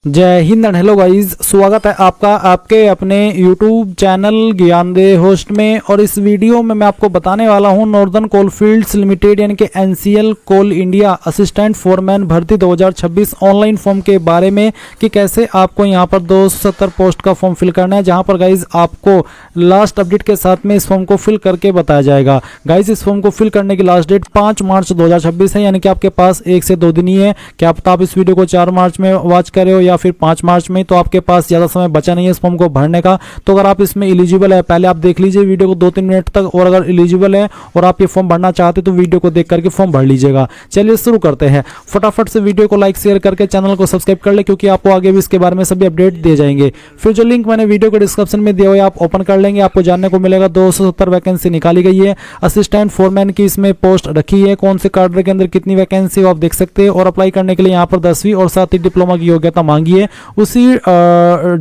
जय Hind and hello guys, स्वागत है आपका आपके अपने YouTube चैनल ज्ञानदेह होस्ट में। और इस वीडियो में मैं आपको बताने वाला हूं नॉर्दर्न कोलफील्ड्स लिमिटेड यानी कि NCL कोल इंडिया असिस्टेंट फोरमैन भर्ती 2026 ऑनलाइन फॉर्म के बारे में कि कैसे आपको यहां पर 270 पोस्ट का फॉर्म फिल करना है, जहां पर गाइज आपको लास्ट अपडेट के साथ में इस फॉर्म को फिल करके बताया जाएगा। गाइज इस फॉर्म को फिल करने की लास्ट डेट 5 मार्च 2026 है, यानी कि आपके पास 1 से 2 दिन ही है। क्या पता आप इस वीडियो को 4 मार्च में वॉच कर रहे हो या फिर 5 मार्च में, तो आपके पास ज्यादा समय बचा नहीं है इस फॉर्म को भरने का। तो अगर आप इसमें एलिजिबल है, पहले आप देख लीजिए वीडियो को 2-3 मिनट तक, और अगर एलिजिबल है और आप ये फॉर्म भरना चाहते तो वीडियो को देख करके फॉर्म भर लीजिएगा। चलिए शुरू करते हैं। फटाफट से वीडियो को लाइक शेयर करके चैनल को सब्सक्राइब कर ले, क्योंकि आपको आगे भी इसके बारे में सभी अपडेट दिए जाएंगे। फिर जो लिंक मैंने वीडियो के डिस्क्रिप्शन में दिया हुआ है आप ओपन कर लेंगे, आपको जानने को मिलेगा 270 वैकेंसी निकाली गई है। असिस्टेंट फोरमैन की इसमें पोस्ट रखी है, कौन से कैडर के अंदर कितनी वैकेंसी आप देख सकते हैं। और अप्लाई करने के लिए यहाँ पर 10वीं और साथ ही डिप्लोमा की योग्यता मांगी है उसी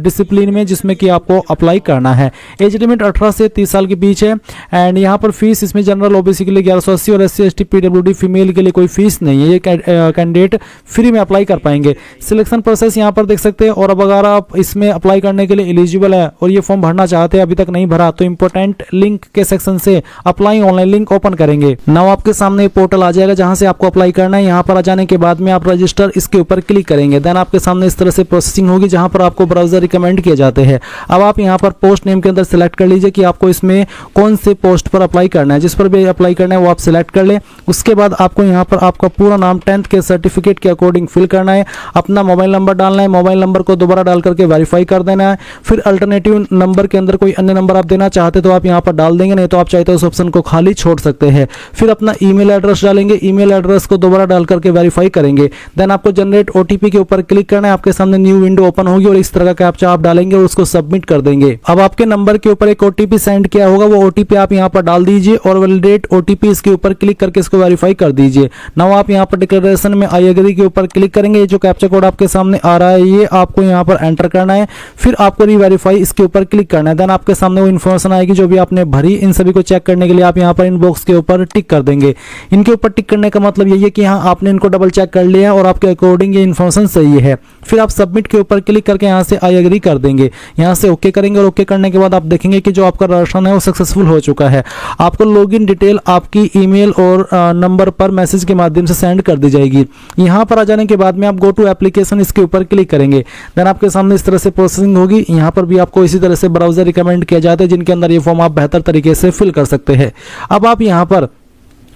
डिसिप्लिन में जिसमें कि आपको अप्लाई करना है। एज लिमिट 18 से 30 साल के बीच है। एंड यहाँ पर फीस इसमें जनरल ओबीसी के लिए 1180 और SC ST PWD फीमेल के लिए कोई फीस नहीं है। ये कैंडिडेट फ्री में अप्लाई कर पाएंगे। सिलेक्शन प्रोसेस यहाँ पर देख सकते हैं। और अब अगर आप इसमें अप्लाई करने के लिए एलिजिबल है और ये फॉर्म भरना चाहते हैं, अभी तक नहीं भरा, तो इंपॉर्टेंट लिंक के सेक्शन से अप्लाई ऑनलाइन लिंक ओपन करेंगे। नाउ आपके सामने पोर्टल आ जाएगा जहां से आपको अप्लाई करना है। यहाँ पर आ जाने के बाद में आप रजिस्टर इसके ऊपर क्लिक करेंगे। देन आपके सामने इस तरह से प्रोसेसिंग होगी जहां पर आपको ब्राउजर रिकमेंड किए जाते हैं। अब आप यहां पर पोस्ट नेम के अंदर सिलेक्ट कर लीजिए कि आपको इसमें कौन से पोस्ट पर अप्लाई करना है। जिस पर भी अप्लाई करना है वो आप सिलेक्ट कर ले। उसके बाद आपको यहां पर आपका पूरा नाम 10th के सर्टिफिकेट के अकॉर्डिंग फिल करना है। अपना मोबाइल नंबर डालना है, मोबाइल नंबर को दोबारा डाल करके वेरीफाई कर देना है। फिर अल्टरनेटिव नंबर के अंदर कोई अन्य नंबर आप देना चाहते तो आप यहां पर डाल देंगे, नहीं तो आप चाहते हो उस ऑप्शन को खाली छोड़ सकते हैं। फिर अपना ईमेल एड्रेस डालेंगे, ईमेल एड्रेस को दोबारा डाल करके वेरीफाई करेंगे। देन आपको जनरेट OTP के ऊपर क्लिक करना है। आपके सामने न्यू विंडो ओपन होगी और इस तरह का कैप्चा आप डालेंगे और उसको सबमिट कर देंगे। अब आपके नंबर के ऊपर एक OTP सेंड किया होगा, वो OTP आप यहां पर डाल दीजिए और वैलिडेट OTP इसके ऊपर क्लिक करके इसको वेरीफाई कर दीजिए। नाउ आप यहां पर डिक्लेरेशन में आई एग्री के ऊपर क्लिक करेंगे। ये जो कैप्चा कोड आपके सामने आ रहा है ये आपको यहां पर एंटर करना है। फिर आपको रीवेरीफाई इसके ऊपर क्लिक करना है। देन आपके सामने वो इन्फॉर्मेशन आएगी जो भी आपने भरी। इन सभी को चेक करने के लिए आप यहां पर इन बॉक्स के ऊपर टिक कर देंगे। इनके ऊपर टिक करने का मतलब यही है कि हाँ आपने इनको डबल चेक कर लिया है और आपके अकॉर्डिंग ये इन्फॉर्मेशन सही है। फिर आप सबमिट के ऊपर क्लिक करके यहां से आई एग्री कर देंगे। यहां से ओके करेंगे और ओके करने के बाद आप देखेंगे कि जो आपका रजिस्ट्रेशन है वो सक्सेसफुल हो चुका है। आपको लॉगिन डिटेल आपकी ईमेल और नंबर पर मैसेज के माध्यम से सेंड कर दी जाएगी। यहां पर आ जाने के बाद में आप गो टू एप्लीकेशन इसके ऊपर क्लिक करेंगे। देन आपके सामने इस तरह से प्रोसेसिंग होगी। यहां पर भी आपको इसी तरह से ब्राउजर रिकमेंड किया जाता है जिनके अंदर ये फॉर्म आप बेहतर तरीके से फिल कर सकते हैं। अब आप यहां पर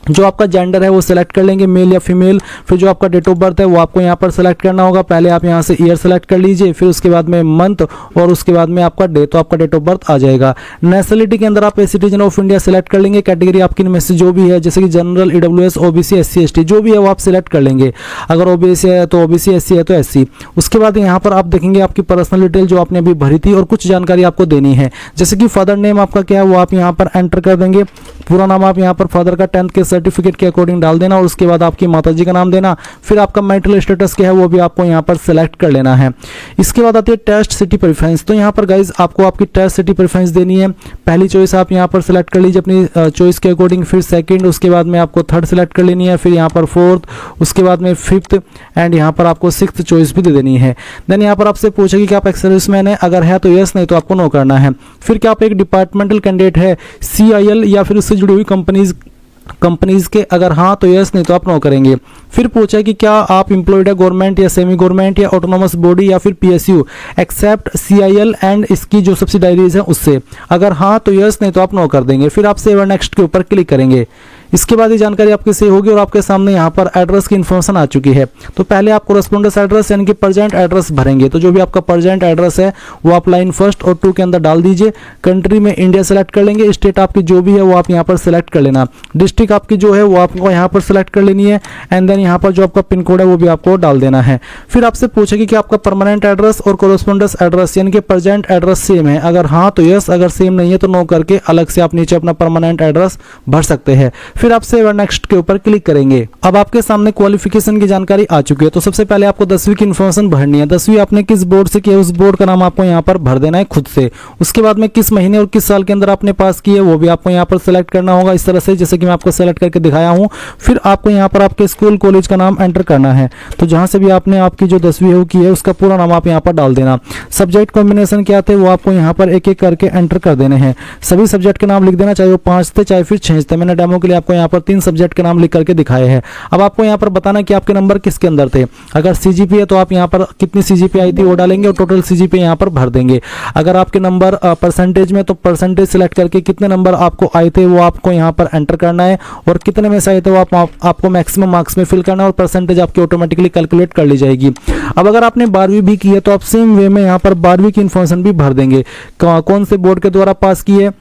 जो आपका जेंडर है वो सिलेक्ट कर लेंगे, मेल या फीमेल। फिर जो आपका डेट ऑफ बर्थ है वो आपको यहाँ पर सिलेक्ट करना होगा। पहले आप यहाँ से ईयर सेलेक्ट कर लीजिए, फिर उसके बाद में मंथ और उसके बाद में आपका डे, तो आपका डेट ऑफ बर्थ आ जाएगा। नेशनलिटी के अंदर आप सिटीजन ऑफ इंडिया सिलेक्ट कर लेंगे। कैटेगरी आपकी इनमें से जो भी है, जैसे कि general, EWS, OBC, SC ST जो भी है वो आप सिलेक्ट कर लेंगे। अगर OBC है तो OBC, SC है तो SC। उसके बाद यहाँ पर आप देखेंगे आपकी पर्सनल डिटेल जो आपने अभी भरी थी और कुछ जानकारी आपको देनी है, जैसे कि फादर नेम आपका क्या है वो आप यहाँ पर एंटर कर देंगे। पूरा नाम आप यहाँ पर फादर का 10th के सर्टिफिकेट के अकॉर्डिंग डाल देना और उसके बाद आपकी माताजी का नाम देना। फिर आपका मैरिटल स्टेटस क्या है वो भी आपको यहाँ पर सिलेक्ट कर लेना है। इसके बाद आती है टेस्ट सिटी प्रेफरेंस। तो यहाँ पर गाइज आपको आपकी टेस्ट सिटी प्रेफरेंस देनी है। पहली चॉइस आप यहाँ पर सिलेक्ट कर लीजिए अपनी चॉइस के अकॉर्डिंग। फिर सेकंड, उसके बाद में आपको थर्ड सिलेक्ट कर लेनी है। फिर यहाँ पर फोर्थ, उसके बाद में फिफ्थ एंड यहाँ पर आपको सिक्स्थ चॉइस भी दे देनी है। देन यहाँ पर आपसे पूछेगी कि आप एक्स सर्विसमैन है, अगर है तो यस, नहीं तो आपको नो करना है। फिर क्या आप एक डिपार्टमेंटल कैंडिडेट है, CIL या फिर उससे जुड़ी हुई कंपनीज के, अगर हाँ तो यस, नहीं तो आप नो करेंगे। फिर पूछा कि क्या आप एम्प्लॉयड है गवर्नमेंट या सेमी गवर्नमेंट या ऑटोनोमस बॉडी या फिर PSU एक्सेप्ट CIL एंड इसकी जो सब्सिडायरीज है उससे, अगर हाँ तो यस, नहीं तो आप नो कर देंगे। फिर आप सेव एंड नेक्स्ट के ऊपर क्लिक करेंगे। इसके बाद ये जानकारी आपके सेव होगी और आपके सामने यहाँ पर एड्रेस की इन्फॉर्मेशन आ चुकी है। तो पहले आप कोरेस्पोंडेंस एड्रेस यानी कि प्रेजेंट एड्रेस भरेंगे। तो जो भी आपका प्रेजेंट एड्रेस है वो आप लाइन 1 और 2 के अंदर डाल दीजिए। कंट्री में इंडिया सेलेक्ट कर लेंगे। स्टेट आपकी जो भी है वो आप यहाँ पर सिलेक्ट कर लेना। डिस्ट्रिक्ट आपकी जो है वो आपको यहाँ पर सिलेक्ट कर लेनी है। एंड देन यहाँ पर जो आपका पिन कोड है वो भी आपको डाल देना है। फिर आपसे पूछेगी कि आपका परमानेंट एड्रेस और कोरेस्पोंडेंस एड्रेस यानी कि प्रेजेंट एड्रेस सेम है, अगर हाँ तो यस, अगर सेम नहीं है तो नो करके अलग से आप नीचे अपना परमानेंट एड्रेस भर सकते हैं। फिर आप सेव नेक्स्ट के ऊपर क्लिक करेंगे। अब आपके सामने क्वालिफिकेशन की जानकारी आ चुकी है। तो सबसे पहले आपको 10वीं की इन्फॉर्मेशन भरनी है। 10वीं आपने किस बोर्ड से किया, उस बोर्ड का नाम आपको यहाँ पर भर देना है खुद से। उसके बाद में किस महीने और किस साल के अंदर आपने पास किया वो भी आपको यहाँ पर सेलेक्ट करना होगा, इस तरह से जैसे कि मैं आपको सेलेक्ट करके दिखाया हूँ। फिर आपको यहाँ पर आपके स्कूल कॉलेज का नाम एंटर करना है। तो जहाँ से भी आपने आपकी जो 10वीं हो की है उसका पूरा नाम आप यहाँ पर डाल देना। सब्जेक्ट कॉम्बिनेशन क्या थे वो आपको यहाँ पर एक एक करके एंटर कर देने हैं। सभी सब्जेक्ट के नाम लिख देना, चाहे वो 5 थे चाहे फिर 6 थे। मैंने डेमो के लिए आपको यहाँ पर 3 सब्जेक्ट के नाम लिख करके दिखाए हैं। अब आपको यहाँ पर बताना कि आपके नंबर किसके अंदर थे। अगर सीजीपी है तो आप यहाँ पर कितनी सीजीपी आई थी वो डालेंगे और टोटल सीजीपी यहाँ पर भर देंगे। अगर आपके नंबर परसेंटेज में तो परसेंटेज सिलेक्ट करके कितने नंबर आपको आए थे वो आपको यहाँ पर एंटर करना है और कितने में से आए थे वो आपको मैक्सिमम मार्क्स में फिल करना है और परसेंटेज आपकी ऑटोमेटिकली कैलकुलेट कर ली जाएगी। अब अगर आपने 12वीं भी की है तो आप सेम वे में यहाँ पर 12वीं की इन्फॉर्मेशन भी भर देंगे। कौन से बोर्ड के द्वारा पास की है,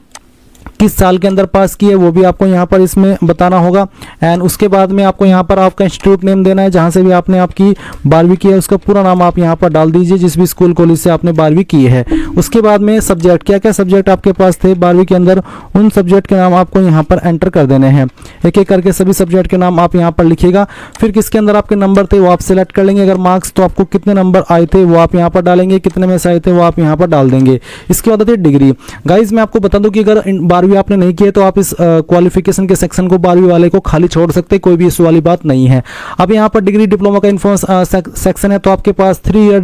किस साल के अंदर पास किए वो भी आपको यहाँ पर इसमें बताना होगा। एंड उसके बाद में आपको यहाँ पर आपका इंस्टीट्यूट नेम देना है, जहाँ से भी आपने आपकी 12वीं की है उसका पूरा नाम आप यहाँ पर डाल दीजिए, जिस भी स्कूल कॉलेज से आपने 12वीं की है। उसके बाद में सब्जेक्ट, क्या क्या सब्जेक्ट आपके पास थे 12वीं के अंदर, उन सब्जेक्ट के नाम आपको यहाँ पर एंटर कर देने हैं। एक एक करके सभी सब्जेक्ट के नाम आप यहाँ पर लिखिएगा। फिर किसके अंदर आपके नंबर थे वो आप सिलेक्ट कर लेंगे। अगर मार्क्स तो आपको कितने नंबर आए थे वो आप यहाँ पर डालेंगे, कितने में से आए थे वो आप यहाँ पर डाल देंगे। इसके बाद आती है डिग्री। गाइज मैं आपको बता दूं कि अगर 12वीं आपने नहीं की है तो आप इस क्वालिफिकेशन के सेक्शन को 12वीं वाले को खाली छोड़ सकते, कोई भी इशू वाली बात नहीं है। अब यहाँ पर डिग्री डिप्लोमा का इन्फॉर्मेशन सेक्शन है, तो आपके पास 3 ईयर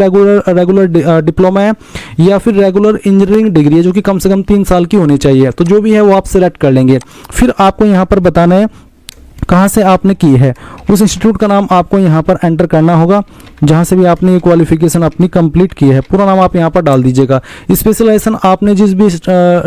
रेगुलर डिप्लोमा है या फिर रेगुलर इंजीनियरिंग डिग्री है जो कि कम से कम 3 साल की होनी चाहिए। तो जो भी है वो आप सिलेक्ट कर लेंगे। फिर आपको यहाँ पर बताना है कहाँ से आपने की है, उस इंस्टीट्यूट का नाम आपको यहाँ पर एंटर करना होगा जहाँ से भी आपने ये क्वालिफिकेशन अपनी कंप्लीट की है। पूरा नाम आप यहाँ पर डाल दीजिएगा। स्पेशलाइजेशन आपने जिस भी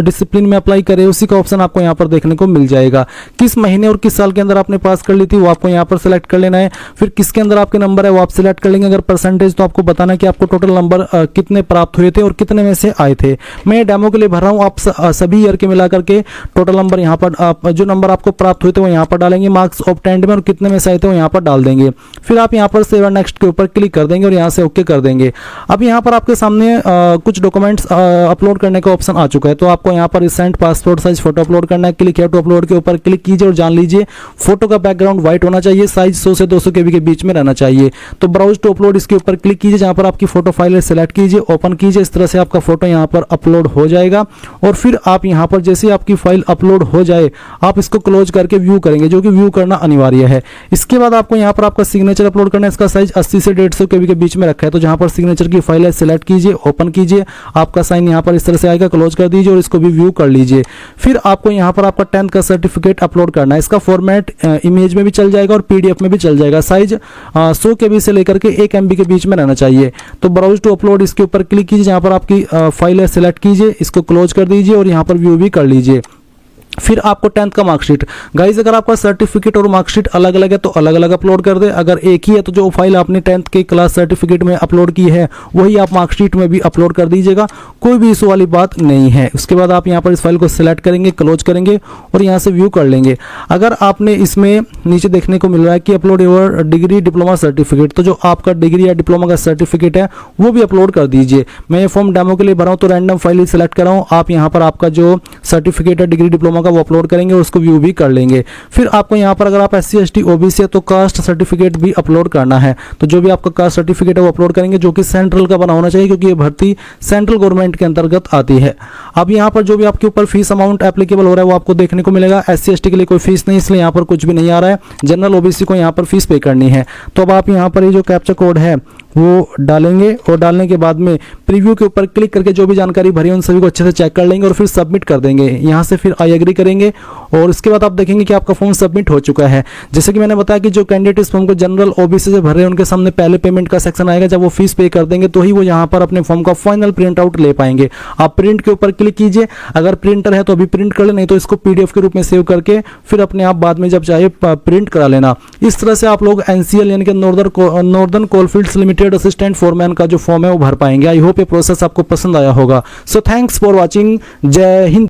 डिसिप्लिन में अप्लाई करे उसी का ऑप्शन आपको यहाँ पर देखने को मिल जाएगा। किस महीने और किस साल के अंदर आपने पास कर ली थी वो आपको यहाँ पर सिलेक्ट कर लेना है। फिर किसके अंदर आपके नंबर है वो आप सिलेक्ट कर लेंगे। अगर परसेंटेज तो आपको बताना है कि आपको टोटल नंबर कितने प्राप्त हुए थे और कितने में से आए थे। मैं डेमो के लिए भर रहा हूँ, आप सभी ईयर के मिलाकर के टोटल नंबर यहाँ पर जो नंबर आपको प्राप्त हुए थे वो यहाँ पर डालेंगे। मार्क्स ऑब्टेन्ड में और कितने में से आए थे वो यहाँ पर डाल देंगे। फिर आप यहाँ पर सेव नेक्स्ट के ऊपर क्लिक कर देंगे और यहाँ से ओके कर देंगे। अब यहाँ पर आपके सामने कुछ डॉक्यूमेंट्स अपलोड करने का ऑप्शन आ चुका है। तो आपको यहाँ पर recent passport size photo upload करना है। क्लिक हियर टू अपलोड के ऊपर क्लिक कीजिए और जान लीजिए फोटो का बैकग्राउंड व्हाइट होना चाहिए, साइज 100 से 200 KB के बीच में रहना चाहिए। तो ब्राउज टू अपलोड इसके ऊपर क्लिक कीजिए, जहाँ पर आपकी फोटो फाइल सेलेक्ट कीजिए, ओपन कीजिए। इस तरह से आपका फोटो यहाँ पर अपलोड हो जाएगा और फिर आप यहाँ पर जैसे आपकी फाइल अपलोड हो जाए आप इसको क्लोज करके व्यू करेंगे, जो कि व्यू करना अनिवार्य है। इसके बाद आपको यहाँ पर आपका सिग्नेचर अपलोड करना है। इसका साइज 80 से 150 KB के बीच में रखा है। तो जहाँ पर सिग्नेचर की फाइल है सिलेक्ट कीजिए, ओपन कीजिए, आपका साइन यहाँ पर इस तरह से आएगा, क्लोज कर दीजिए और इसको भी व्यू कर लीजिए। फिर आपको यहाँ पर आपका 10th का सर्टिफिकेट अपलोड करना है। इसका फॉर्मेट इमेज में भी चल जाएगा और PDF में भी चल जाएगा। साइज 100 KB से लेकर के 1 MB के बीच में रहना चाहिए। तो ब्राउज टू अपलोड इसके ऊपर क्लिक कीजिए, जहाँ पर आपकी फाइल है सिलेक्ट कीजिए, इसको क्लोज कर दीजिए और यहाँ पर व्यू भी कर लीजिए। फिर आपको 10th का मार्कशीट, गाइज अगर आपका सर्टिफिकेट और मार्कशीट अलग अलग है तो अलग अलग अपलोड कर दे। अगर एक ही है तो जो फाइल आपने 10th के क्लास सर्टिफिकेट में अपलोड की है वही आप मार्कशीट में भी अपलोड कर दीजिएगा, कोई भी इशू वाली बात नहीं है। उसके बाद आप यहाँ पर इस फाइल को सिलेक्ट करेंगे, क्लोज करेंगे और यहाँ से व्यू कर लेंगे। अगर आपने इसमें नीचे देखने को मिल रहा है कि upload your degree diploma certificate, तो जो आपका डिग्री या डिप्लोमा का सर्टिफिकेट है वो भी अपलोड कर दीजिए। मैं ये फॉर्म डेमो के लिए भरा हूँ तो रैंडम फाइल ही सिलेक्ट कर रहा हूँ। आप यहाँ पर आपका जो सर्टिफिकेट है डिग्री डिप्लोमा वो अपलोड करेंगे और उसको व्यू भी कर लेंगे। फिर आपको यहाँ पर अगर आप SC ST OBC है तो कास्ट सर्टिफिकेट भी अपलोड करना है। तो जो भी आपका कास्ट सर्टिफिकेट है वो अपलोड करेंगे, जो कि सेंट्रल का बना होना चाहिए क्योंकि ये भर्ती सेंट्रल गवर्नमेंट के अंतर्गत आती है। अब यहाँ पर जो भी आपके ऊपर फीस अमाउंट एप्लीकेबल हो रहा है वो आपको देखने को मिलेगा। SC ST के लिए कोई फीस नहीं, इसलिए यहाँ पर कुछ भी नहीं आ रहा है। जनरल OBC को यहाँ पर फीस पे करनी है। तो अब आप यहाँ पर ये जो कैप्चा कोड है वो डालेंगे और डालने के बाद में प्रीव्यू के ऊपर क्लिक करके जो भी जानकारी भरी है उन सभी को अच्छे से चेक कर लेंगे और फिर सबमिट कर देंगे। यहाँ से फिर आई एग्री करेंगे और उसके बाद आप देखेंगे कि आपका फॉर्म सबमिट हो चुका है। जैसे कि मैंने बताया कि जो कैंडिडेट इस फॉर्म को जनरल OBC से भर रहे हैं उनके सामने पहले पेमेंट का सेक्शन आएगा। जब वो फीस पे कर देंगे तो ही वो यहाँ पर अपने फॉर्म का फाइनल प्रिंट आउट ले पाएंगे। आप प्रिंट के ऊपर क्लिक कीजिए, अगर प्रिंटर है तो अभी प्रिंट कर ले, नहीं तो इसको PDF के रूप में सेव करके फिर अपने आप बाद में जब चाहे प्रिंट करा लेना। इस तरह से आप लोग NCL यानी कि northern coalfields limited assistant foreman का जो फॉर्म है वो भर पाएंगे। आई होप ये प्रोसेस आपको पसंद आया होगा। So thanks for watching. जय हिंद।